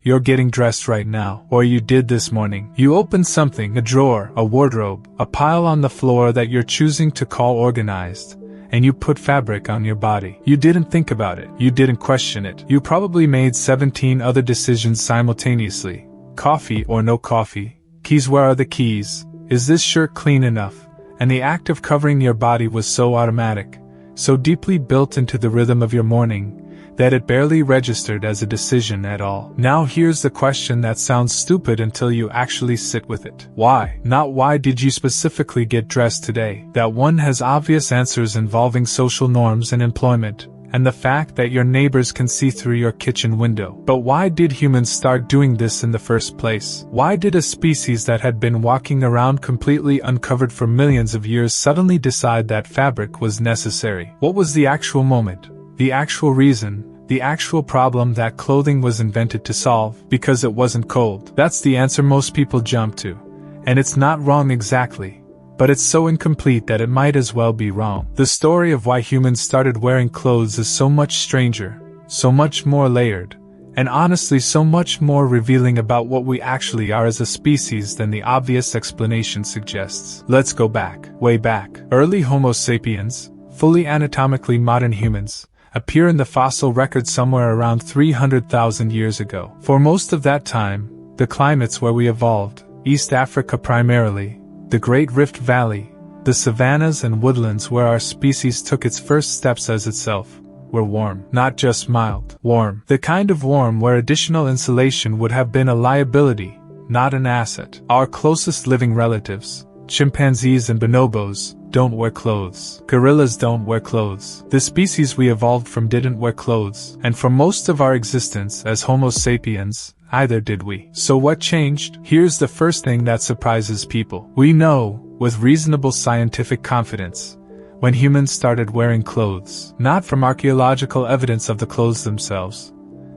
You're getting dressed right now, or you did this morning. You opened something, a drawer, a wardrobe, a pile on the floor that you're choosing to call organized, and you put fabric on your body. You didn't think about it. You didn't question it. You probably made 17 other decisions simultaneously. Coffee or no coffee? Keys, where are the keys? Is this shirt clean enough? And the act of covering your body was so automatic, so deeply built into the rhythm of your morning, that it barely registered as a decision at all. Now here's the question that sounds stupid until you actually sit with it. Why? Not why did you specifically get dressed today? That one has obvious answers involving social norms and employment, and the fact that your neighbors can see through your kitchen window. But why did humans start doing this in the first place? Why did a species that had been walking around completely uncovered for millions of years suddenly decide that fabric was necessary? What was the actual moment? The actual reason? The actual problem that clothing was invented to solve? Because it wasn't cold. That's the answer most people jump to. And it's not wrong exactly, but it's so incomplete that it might as well be wrong. The story of why humans started wearing clothes is so much stranger, so much more layered, and honestly so much more revealing about what we actually are as a species than the obvious explanation suggests. Let's go back, way back. Early Homo sapiens, fully anatomically modern humans, appear in the fossil record somewhere around 300,000 years ago. For most of that time, the climates where we evolved, East Africa primarily, the Great Rift Valley, the savannas and woodlands where our species took its first steps as itself, were warm. Not just mild. Warm. The kind of warm where additional insulation would have been a liability, not an asset. Our closest living relatives, chimpanzees and bonobos, don't wear clothes. Gorillas don't wear clothes. The species we evolved from didn't wear clothes, and for most of our existence as Homo sapiens, either did we. So what changed? Here's the first thing that surprises people. We know, with reasonable scientific confidence, when humans started wearing clothes. Not from archaeological evidence of the clothes themselves,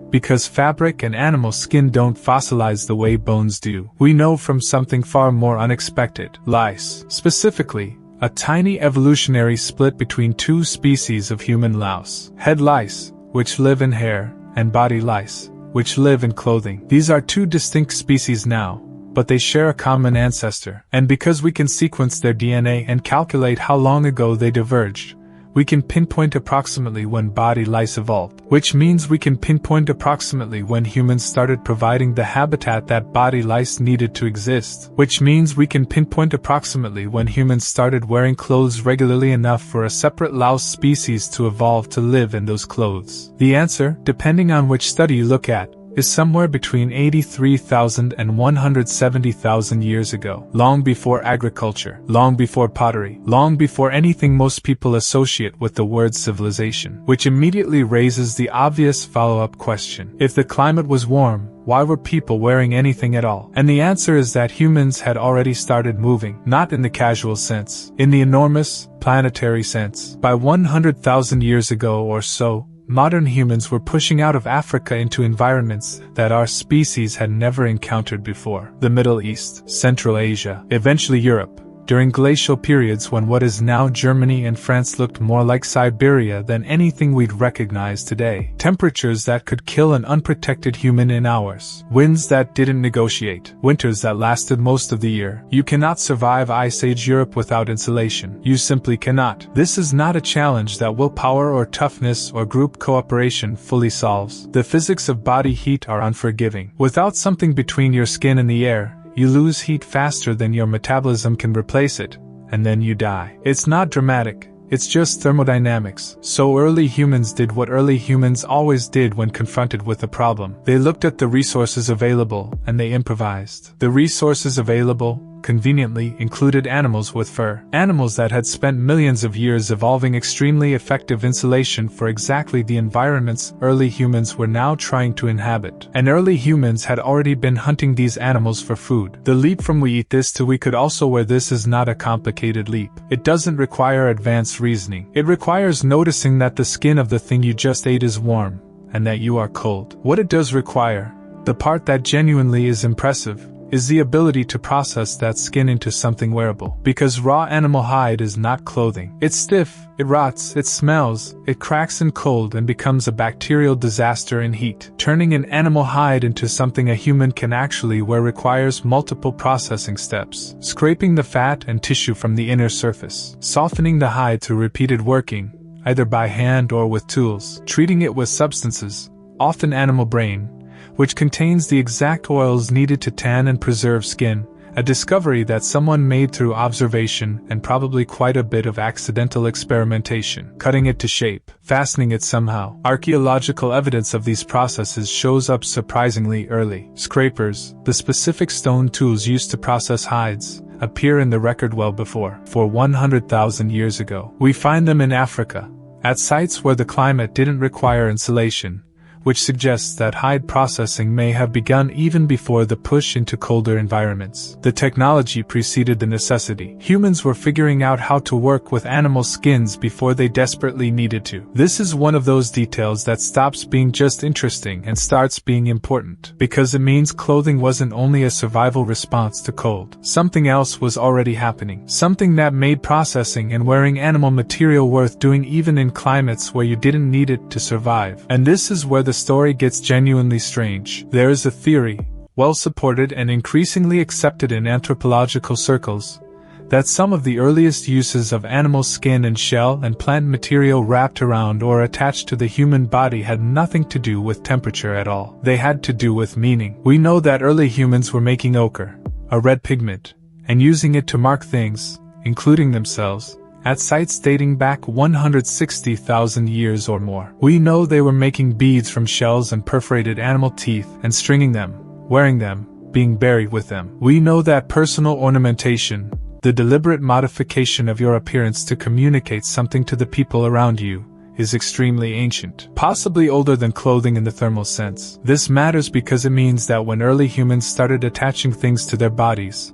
because fabric and animal skin don't fossilize the way bones do. We know from something far more unexpected. Lice. Specifically, a tiny evolutionary split between two species of human louse. Head lice, which live in hair, and body lice, which live in clothing. These are two distinct species now, but they share a common ancestor. And because we can sequence their DNA and calculate how long ago they diverged, we can pinpoint approximately when body lice evolved, which means we can pinpoint approximately when humans started providing the habitat that body lice needed to exist, which means we can pinpoint approximately when humans started wearing clothes regularly enough for a separate louse species to evolve to live in those clothes. The answer, depending on which study you look at, is somewhere between 83,000 and 170,000 years ago, long before agriculture, long before pottery, long before anything most people associate with the word civilization, which immediately raises the obvious follow-up question. If the climate was warm, why were people wearing anything at all? And the answer is that humans had already started moving, not in the casual sense, in the enormous, planetary sense. By 100,000 years ago or so, modern humans were pushing out of Africa into environments that our species had never encountered before. The Middle East, Central Asia, eventually Europe, during glacial periods when what is now Germany and France looked more like Siberia than anything we'd recognize today. Temperatures that could kill an unprotected human in hours. Winds that didn't negotiate. Winters that lasted most of the year. You cannot survive Ice Age Europe without insulation. You simply cannot. This is not a challenge that willpower or toughness or group cooperation fully solves. The physics of body heat are unforgiving. Without something between your skin and the air, you lose heat faster than your metabolism can replace it, and then you die. It's not dramatic, it's just thermodynamics. So early humans did what early humans always did when confronted with a problem. They looked at the resources available, and they improvised. The resources available, conveniently, included animals with fur. Animals that had spent millions of years evolving extremely effective insulation for exactly the environments early humans were now trying to inhabit. And early humans had already been hunting these animals for food. The leap from we eat this to we could also wear this is not a complicated leap. It doesn't require advanced reasoning. It requires noticing that the skin of the thing you just ate is warm, and that you are cold. What it does require, the part that genuinely is impressive, is the ability to process that skin into something wearable. Because raw animal hide is not clothing. It's stiff, it rots, it smells, it cracks in cold and becomes a bacterial disaster in heat. Turning an animal hide into something a human can actually wear requires multiple processing steps. Scraping the fat and tissue from the inner surface. Softening the hide through repeated working, either by hand or with tools. Treating it with substances, often animal brain, which contains the exact oils needed to tan and preserve skin, a discovery that someone made through observation and probably quite a bit of accidental experimentation. Cutting it to shape, fastening it somehow. Archaeological evidence of these processes shows up surprisingly early. Scrapers, the specific stone tools used to process hides, appear in the record well before 100,000 years ago. We find them in Africa, at sites where the climate didn't require insulation, which suggests that hide processing may have begun even before the push into colder environments. The technology preceded the necessity. Humans were figuring out how to work with animal skins before they desperately needed to. This is one of those details that stops being just interesting and starts being important, because it means clothing wasn't only a survival response to cold. Something else was already happening. Something that made processing and wearing animal material worth doing even in climates where you didn't need it to survive. And this is where the story gets genuinely strange. There is a theory, well supported and increasingly accepted in anthropological circles, that some of the earliest uses of animal skin and shell and plant material wrapped around or attached to the human body had nothing to do with temperature at all. They had to do with meaning. We know that early humans were making ochre, a red pigment, and using it to mark things, including themselves, at sites dating back 160,000 years or more. We know they were making beads from shells and perforated animal teeth and stringing them, wearing them, being buried with them. We know that personal ornamentation, the deliberate modification of your appearance to communicate something to the people around you, is extremely ancient, possibly older than clothing in the thermal sense. This matters because it means that when early humans started attaching things to their bodies,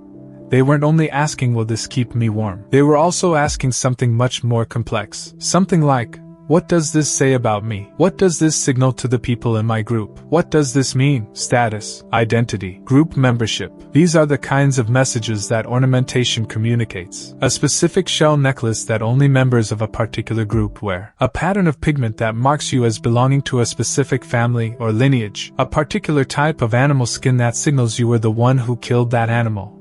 they weren't only asking, will this keep me warm? They were also asking something much more complex. Something like, what does this say about me? What does this signal to the people in my group? What does this mean? Status, identity, group membership. These are the kinds of messages that ornamentation communicates. A specific shell necklace that only members of a particular group wear. A pattern of pigment that marks you as belonging to a specific family or lineage. A particular type of animal skin that signals you were the one who killed that animal,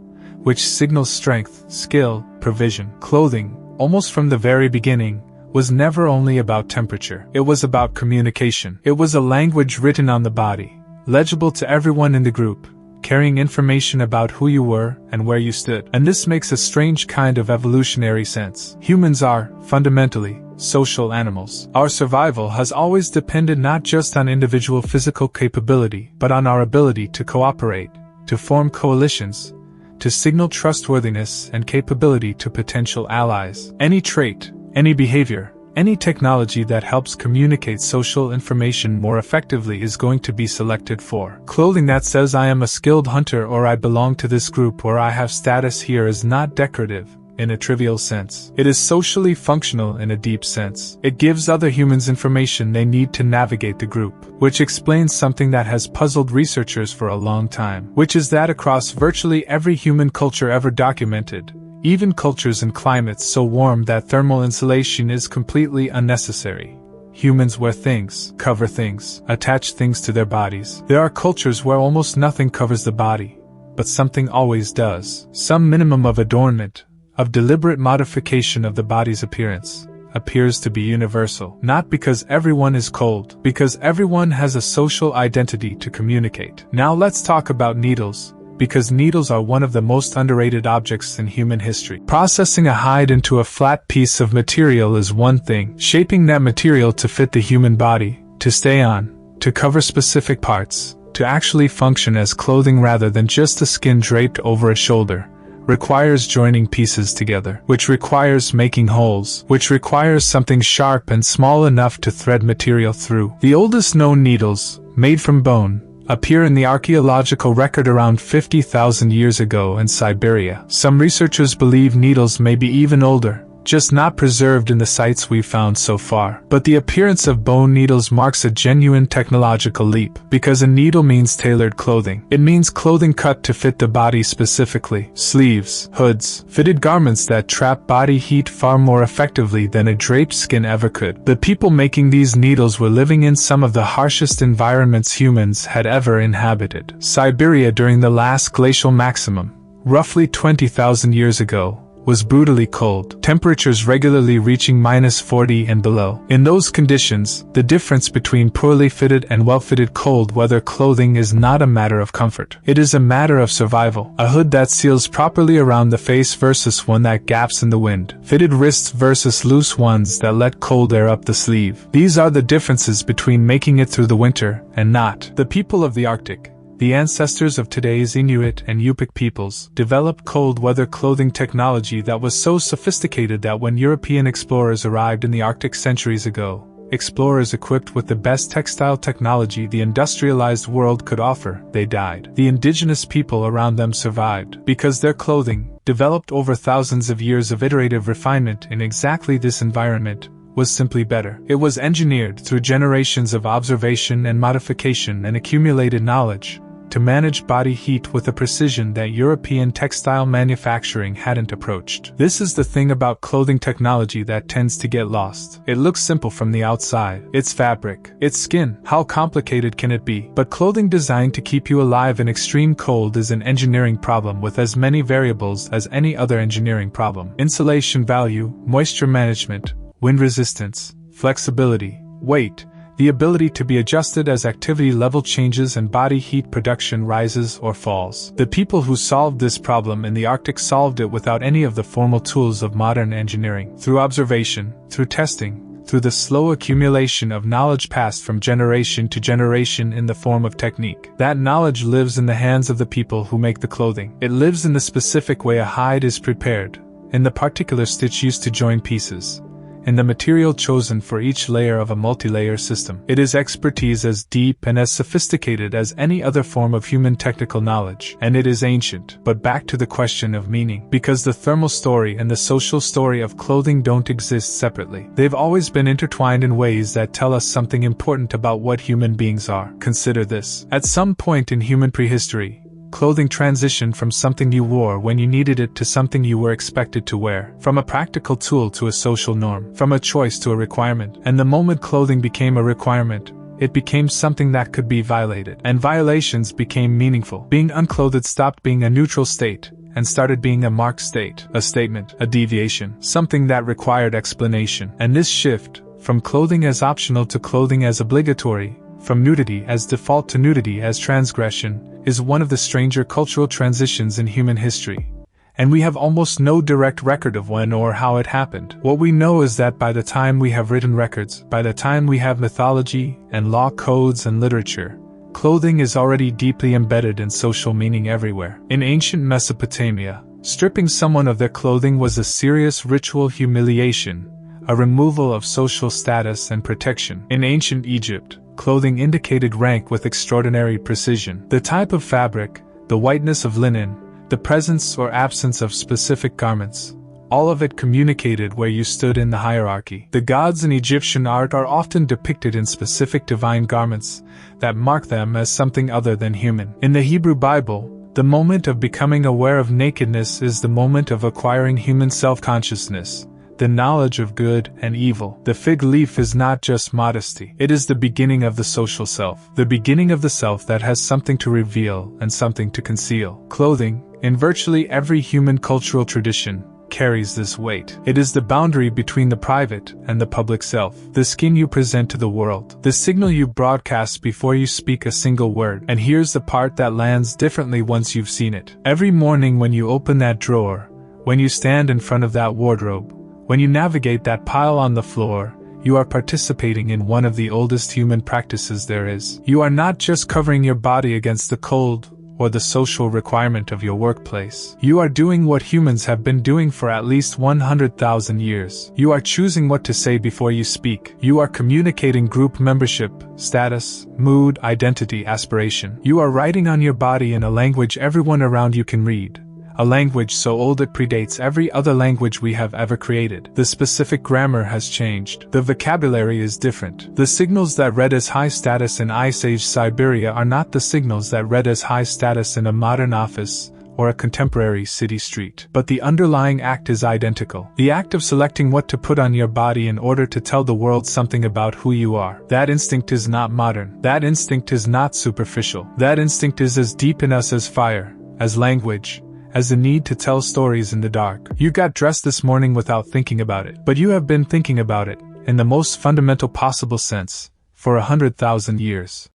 which signals strength, skill, provision. Clothing, almost from the very beginning, was never only about temperature. It was about communication. It was a language written on the body, legible to everyone in the group, carrying information about who you were and where you stood. And this makes a strange kind of evolutionary sense. Humans are, fundamentally, social animals. Our survival has always depended not just on individual physical capability, but on our ability to cooperate, to form coalitions, to signal trustworthiness and capability to potential allies. Any trait, any behavior, any technology that helps communicate social information more effectively is going to be selected for. Clothing that says I am a skilled hunter or I belong to this group or I have status here is not decorative, in a trivial sense. It is socially functional in a deep sense. It gives other humans information they need to navigate the group, which explains something that has puzzled researchers for a long time, which is that across virtually every human culture ever documented, even cultures in climates so warm that thermal insulation is completely unnecessary, humans wear things, cover things, attach things to their bodies. There are cultures where almost nothing covers the body, but something always does. Some minimum of adornment, of deliberate modification of the body's appearance, appears to be universal. Not because everyone is cold, because everyone has a social identity to communicate. Now let's talk about needles, because needles are one of the most underrated objects in human history. Processing a hide into a flat piece of material is one thing. Shaping that material to fit the human body, to stay on, to cover specific parts, to actually function as clothing rather than just a skin draped over a shoulder, requires joining pieces together, which requires making holes, which requires something sharp and small enough to thread material through. The oldest known needles, made from bone, appear in the archaeological record around 50,000 years ago in Siberia. Some researchers believe needles may be even older, just not preserved in the sites we've found so far. But the appearance of bone needles marks a genuine technological leap, because a needle means tailored clothing. It means clothing cut to fit the body specifically. Sleeves, hoods, fitted garments that trap body heat far more effectively than a draped skin ever could. The people making these needles were living in some of the harshest environments humans had ever inhabited. Siberia during the last glacial maximum, roughly 20,000 years ago, was brutally cold, temperatures regularly reaching -40 and below. In those conditions, the difference between poorly fitted and well-fitted cold weather clothing is not a matter of comfort. It is a matter of survival. A hood that seals properly around the face versus one that gaps in the wind. Fitted wrists versus loose ones that let cold air up the sleeve. These are the differences between making it through the winter and not. The people of the Arctic, the ancestors of today's Inuit and Yupik peoples, developed cold weather clothing technology that was so sophisticated that when European explorers arrived in the Arctic centuries ago, explorers equipped with the best textile technology the industrialized world could offer, they died. The indigenous people around them survived, because their clothing, developed over thousands of years of iterative refinement in exactly this environment, was simply better. It was engineered through generations of observation and modification and accumulated knowledge, to manage body heat with a precision that European textile manufacturing hadn't approached. This is the thing about clothing technology that tends to get lost. It looks simple from the outside. It's fabric. It's skin. How complicated can it be? But clothing designed to keep you alive in extreme cold is an engineering problem with as many variables as any other engineering problem. Insulation value, moisture management, wind resistance, flexibility, weight, the ability to be adjusted as activity level changes and body heat production rises or falls. The people who solved this problem in the Arctic solved it without any of the formal tools of modern engineering. Through observation, through testing, through the slow accumulation of knowledge passed from generation to generation in the form of technique. That knowledge lives in the hands of the people who make the clothing. It lives in the specific way a hide is prepared, in the particular stitch used to join pieces, in the material chosen for each layer of a multi-layer system. It is expertise as deep and as sophisticated as any other form of human technical knowledge, and it is ancient. But back to the question of meaning, because the thermal story and the social story of clothing don't exist separately. They've always been intertwined in ways that tell us something important about what human beings are. Consider this. At some point in human prehistory, clothing transitioned from something you wore when you needed it to something you were expected to wear, from a practical tool to a social norm, from a choice to a requirement. And the moment clothing became a requirement, it became something that could be violated. And violations became meaningful. Being unclothed stopped being a neutral state and started being a marked state, a statement, a deviation, something that required explanation. And this shift, from clothing as optional to clothing as obligatory, from nudity as default to nudity as transgression, is one of the stranger cultural transitions in human history. And we have almost no direct record of when or how it happened. What we know is that by the time we have written records, by the time we have mythology and law codes and literature, clothing is already deeply embedded in social meaning everywhere. In ancient Mesopotamia, stripping someone of their clothing was a serious ritual humiliation, a removal of social status and protection. In ancient Egypt, clothing indicated rank with extraordinary precision. The type of fabric, the whiteness of linen, the presence or absence of specific garments, all of it communicated where you stood in the hierarchy. The gods in Egyptian art are often depicted in specific divine garments that mark them as something other than human. In the Hebrew Bible, the moment of becoming aware of nakedness is the moment of acquiring human self-consciousness, the knowledge of good and evil. The fig leaf is not just modesty. It is the beginning of the social self, the beginning of the self that has something to reveal and something to conceal. Clothing, in virtually every human cultural tradition, carries this weight. It is the boundary between the private and the public self, the skin you present to the world, the signal you broadcast before you speak a single word. And here's the part that lands differently once you've seen it. Every morning when you open that drawer, when you stand in front of that wardrobe, when you navigate that pile on the floor, you are participating in one of the oldest human practices there is. You are not just covering your body against the cold or the social requirement of your workplace. You are doing what humans have been doing for at least 100,000 years. You are choosing what to say before you speak. You are communicating group membership, status, mood, identity, aspiration. You are writing on your body in a language everyone around you can read, a language so old it predates every other language we have ever created. The specific grammar has changed. The vocabulary is different. The signals that read as high status in Ice Age Siberia are not the signals that read as high status in a modern office or a contemporary city street. But the underlying act is identical. The act of selecting what to put on your body in order to tell the world something about who you are. That instinct is not modern. That instinct is not superficial. That instinct is as deep in us as fire, as language, as the need to tell stories in the dark. You got dressed this morning without thinking about it. But you have been thinking about it, in the most fundamental possible sense, for 100,000 years.